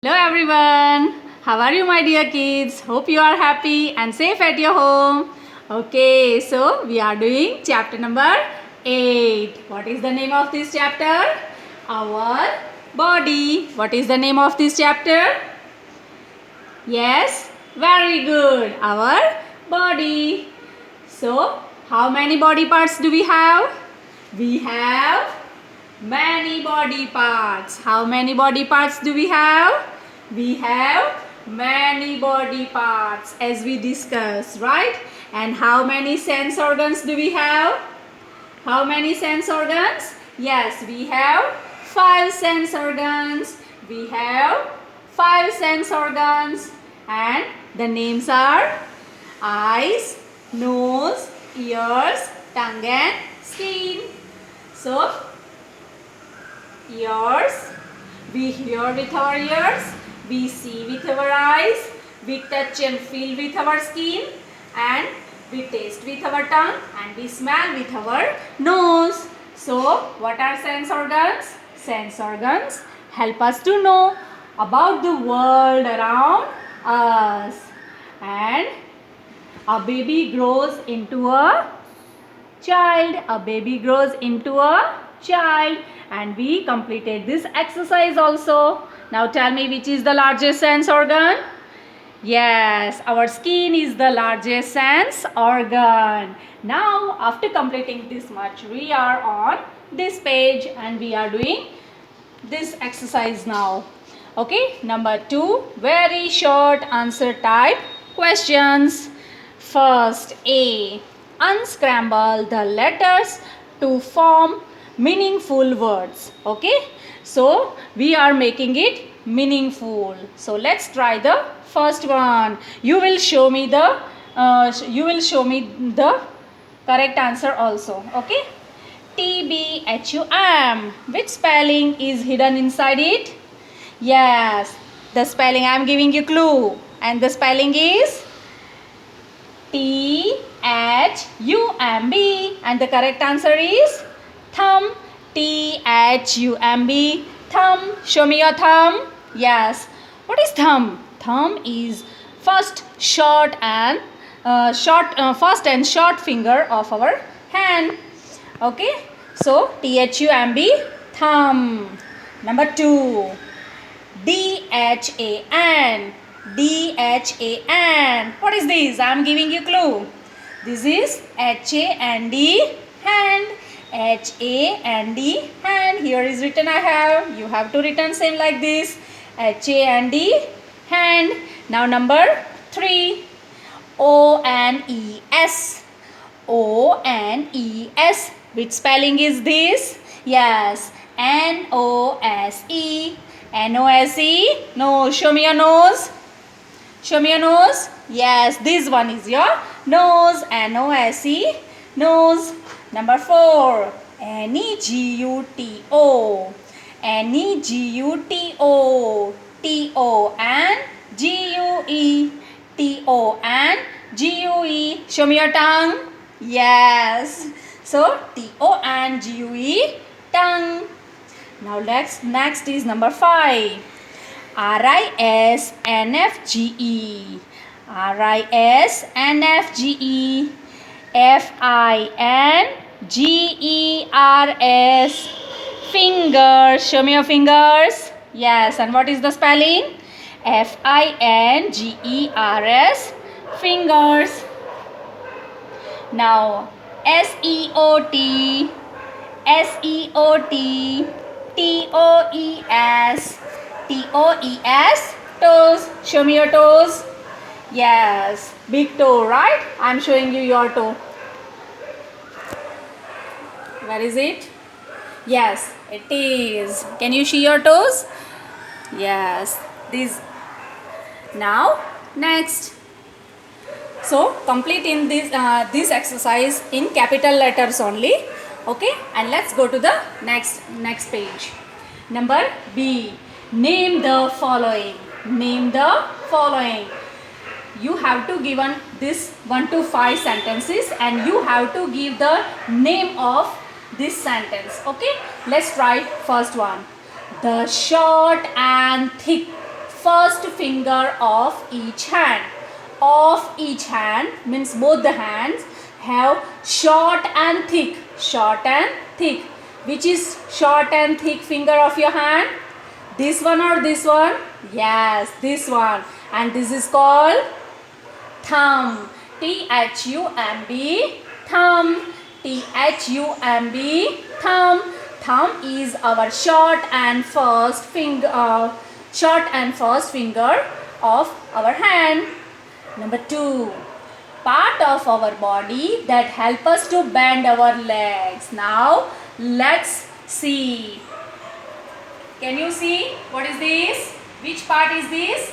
Hello everyone. How are you my dear kids? Hope you are happy and safe at your home. Okay, so we are doing chapter number 8. What is the name of this chapter? Our body. What is the name of this chapter? Yes, very good. Our body. So, how many body parts do we have? We have many body parts. How many body parts do we have? We have many body parts as we discussed, right? And how many sense organs do we have? How many sense organs? Yes, we have 5 sense organs. We have 5 sense organs and the names are eyes, nose, ears, tongue and skin. So, ears, we hear with our ears, we see with our eyes, we touch and feel with our skin, and we taste with our tongue, and we smell with our nose. So, what are sense organs? Sense organs help us to know about the world around us. And a baby grows into a child. A baby grows into a child. And we completed this exercise also. Now tell me, which is the largest sense organ? Yes, our skin is the largest sense organ. Now after completing this much, we are on this page and we are doing this exercise now. Okay, number 2, very short answer type questions. First, A. Unscramble the letters to form meaningful words. Okay, so we are making it meaningful. So let's try the first one. You will show me the correct answer also. Okay, TBHUM. Which spelling is hidden inside it? Yes, the spelling, I am giving you clue, and the spelling is THUMB, and the correct answer is thumb. THUMB, thumb. Show me your thumb. Yes, what is thumb? Thumb is first first and short finger of our hand. Okay, so THUMB, thumb. Number 2, DHAN. DHAN. What is this? I am giving you clue. This is HAND, hand. HAND, hand. Here is written I have. You have to written same like this. HAND, hand. Now number 3. ONES. ONES. Which spelling is this? Yes. NOSE. NOSE. No, show me your nose. Show me your nose. Yes, this one is your nose. NOSE, nose. Number 4. NEGUTO. NEGUTO. TO and GUE. TO and GUE. Show me your tongue. Yes. So, TO and GUE, tongue. Now next is number 5. RISNFGE. RISNFGE. FINGERS. Fingers. Show me your fingers. Yes, and what is the spelling? FINGERS. Fingers. Now SEOT. SEOT. TOES. TOES. Toes. Show me your toes. Yes, big toe, right? I am showing you your toe. Where is it? Yes, it is. Can you see your toes? Yes, these. Now next. So complete in this exercise in capital letters only. Okay, and let's go to the next page. Number B. Name the following. Name the following. You have to give this 1 to 5 sentences and you have to give the name of this sentence. Okay, let's try first one. The short and thick first finger of each hand. Of each hand means both the hands have short and thick. Short and thick. Which is short and thick finger of your hand? This one or this one? Yes, this one. And this is called thumb. Thumb. Thumb. Thumb. Thumb is our short and first finger of our hand. Number 2. Part of our body that help us to bend our legs. Now let's see. Can you see what is this? Which part is this?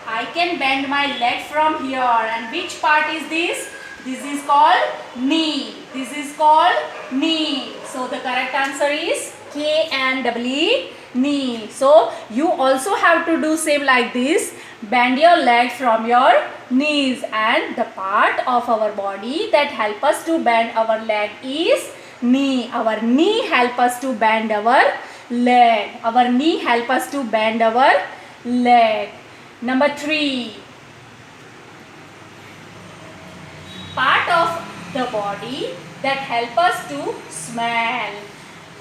I can bend my leg from here. And which part is this? This is called knee. This is called knee. So the correct answer is K-N-E-E, knee. So you also have to do same like this. Bend your leg from your knees, and the part of our body that help us to bend our leg is knee. Our knee help us to bend our leg. Our knee help us to bend our leg. Number 3. Part of the body that help us to smell.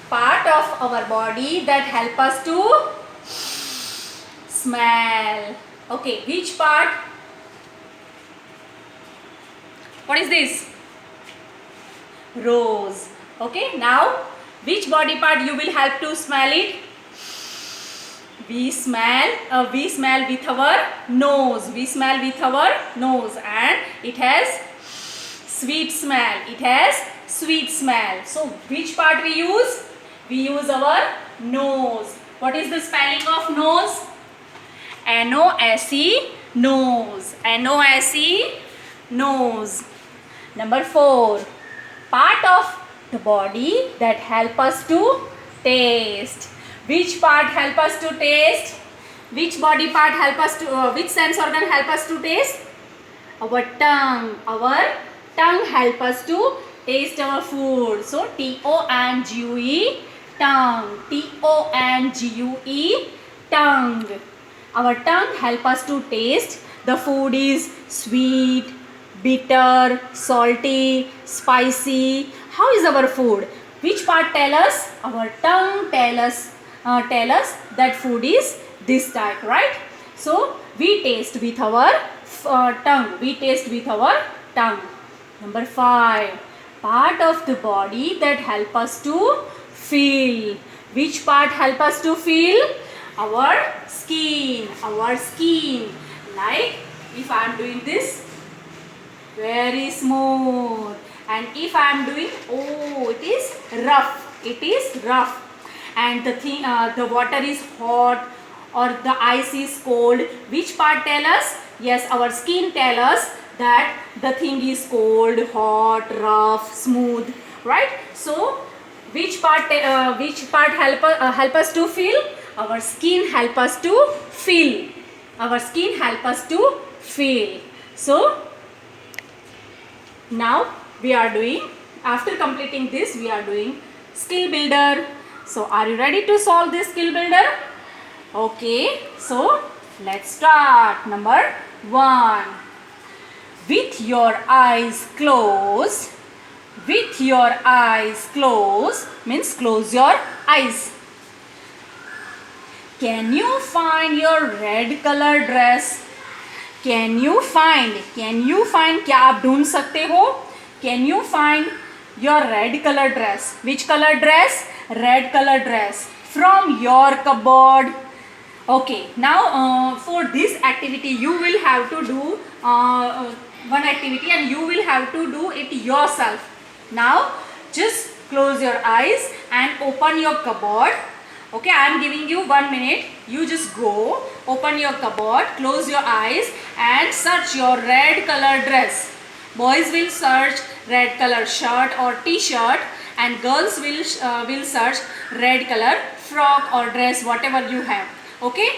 Part of our body that help us to smell. Okay, which part? What is this? Rose. Okay, now which body part you will help to smell it? We smell with our nose. We smell with our nose, and it has sweet smell. It has sweet smell. So which part we use? We use our nose. What is the spelling of nose? N-O-S-E, nose. N-O-S-E, nose. Number 4. Part of the body that help us to taste. Which part help us to taste? Which body part help us to, which sense organ help us to taste? Our tongue. Our tongue help us to taste our food. So T-O-N-G-U-E, tongue. T-O-N-G-U-E, tongue. Our tongue help us to taste. The food is sweet, bitter, salty, spicy. How is our food? Which part tell us? Our tongue tell us that food is this type, right? So we taste with our tongue. We taste with our tongue. Number 5. Part of the body that help us to feel. Which part help us to feel? Our skin. Our skin. Like if I am doing this, very smooth. And if I am doing, oh, it is rough. It is rough. And the water is hot or the ice is cold. Which part tell us? Yes, our skin tell us that the thing is cold, hot, rough, smooth, right? So which part help us to feel? Our skin help us to feel. Our skin help us to feel. So now we are doing, after completing this, we are doing skill builder. So are you ready to solve this skill builder? Okay, so let's start. Number 1. With your eyes closed. With your eyes closed means close your eyes. Can you find your red color dress? Can you find? क्या आप ढूंढ सकते हो? Can you find your red color dress? Which color dress? Red color dress from your cupboard. Okay, now for this activity you will have to do one activity and you will have to do it yourself. Now just close your eyes and open your cupboard. Okay, I am giving you 1 minute. You just go, open your cupboard, close your eyes and search your red color dress. Boys will search red color shirt or t-shirt and girls will search red color frock or dress, whatever you have. Okay,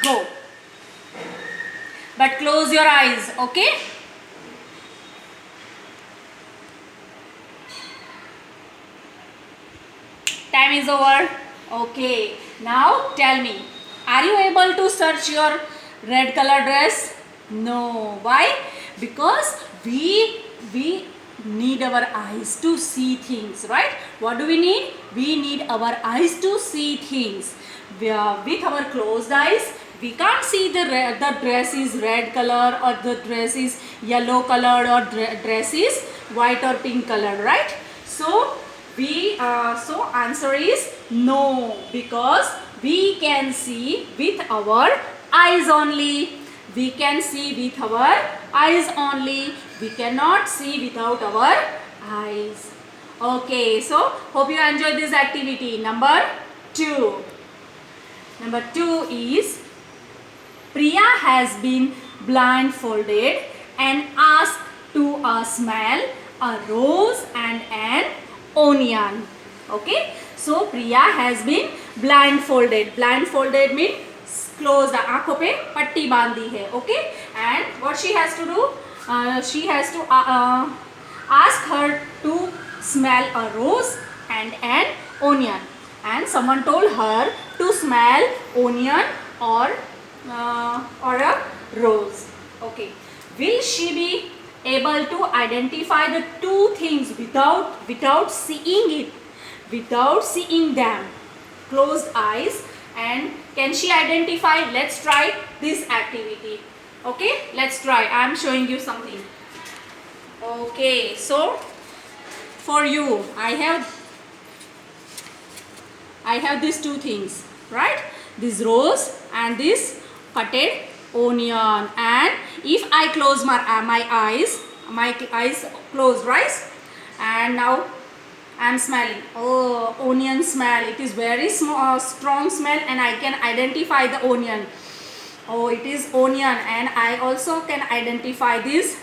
go. But close your eyes, okay? Time is over. Okay, now tell me, are you able to search your Red color dress? No. Why? Because we need our eyes to see things, right? What do we need? We need our eyes to see things. With our closed eyes, we can't see the dress is red color or the dress is yellow colored or dress is white or pink colored, right? So so answer is no, because we can see with our eyes only. We can see with our eyes only. We cannot see without our eyes. Okay, so hope you enjoyed this activity. Number 2. Number 2 is Priya has been blindfolded and asked to smell a rose and an onion. Okay, so Priya has been blindfolded. Blindfolded means closed. आँखों पे पट्टी बांधी है. Okay, and what she has to do? She has to ask her to smell a rose and an onion. And someone told her to smell onion or a rose. Okay, will she be able to identify the two things without seeing it, without seeing them? Closed eyes, and can she identify? Let's try this activity. Okay, let's try. I am showing you something. Okay, so for you, I have these two things, right? This rose and this cutted onion. And if I close my eyes closed, right? And now I am smelling. Oh, onion smell. It is very strong smell, and I can identify the onion. Oh, it is onion, and I also can identify this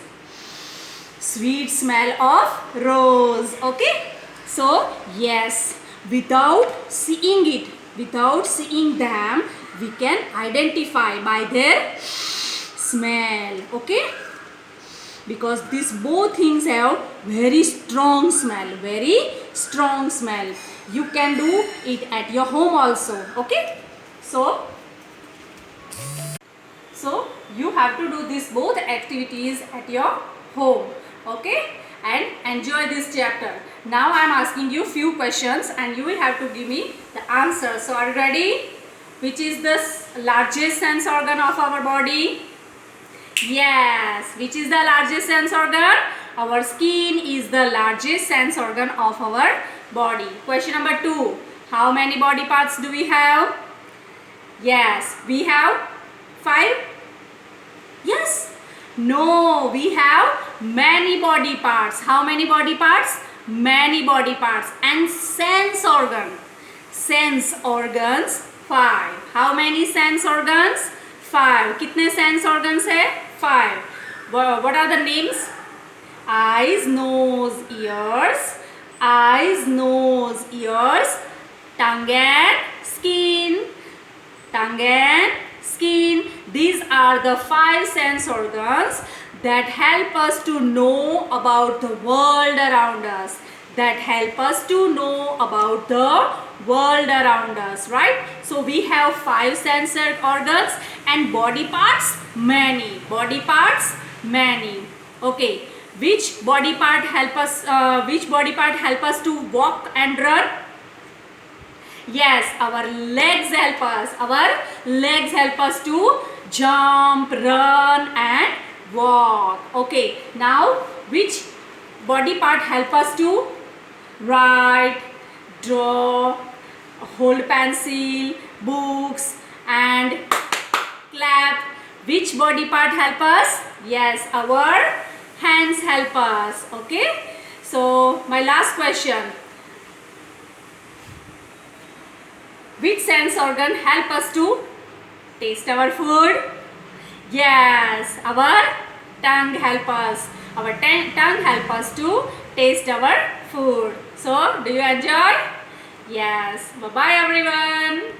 sweet smell of rose. Okay, so yes, without seeing it, without seeing them, we can identify by their smell. Okay, because these both things have very strong smell, very strong smell. You can do it at your home also. Okay, so you have to do these both activities at your home. Okay, and enjoy this chapter. Now I am asking you few questions and you will have to give me the answer. So are you ready? Which is the largest sense organ of our body? Yes. Which is the largest sense organ? Our skin is the largest sense organ of our body. Question number 2. How many body parts do we have? Yes. We have 5. Yes. No. We have many body parts. How many body parts? Many body parts. And sense organ. Sense organs 5. How many sense organs? 5. कितने sense organs है? 5. What are the names? Eyes, nose, ears. Eyes, nose, ears. Tongue and skin. Tongue and skin. These are the 5 sense organs that help us to know about the world around us. That help us to know about the world around us, right? So we have 5 sense organs and body parts many. Body parts many. Okay, which body part help us? Which body part help us to walk and run? Yes, our legs help us. Our legs help us to jump, run and walk. Okay, now which body part help us to write, draw, hold pencil, books and clap? Which body part help us? Yes, our hands help us. Okay, so my last question. Which sense organ help us to taste our food? Yes, our tongue help us. Our tongue help us to taste our food. So, do you enjoy? Yes. Bye-bye everyone.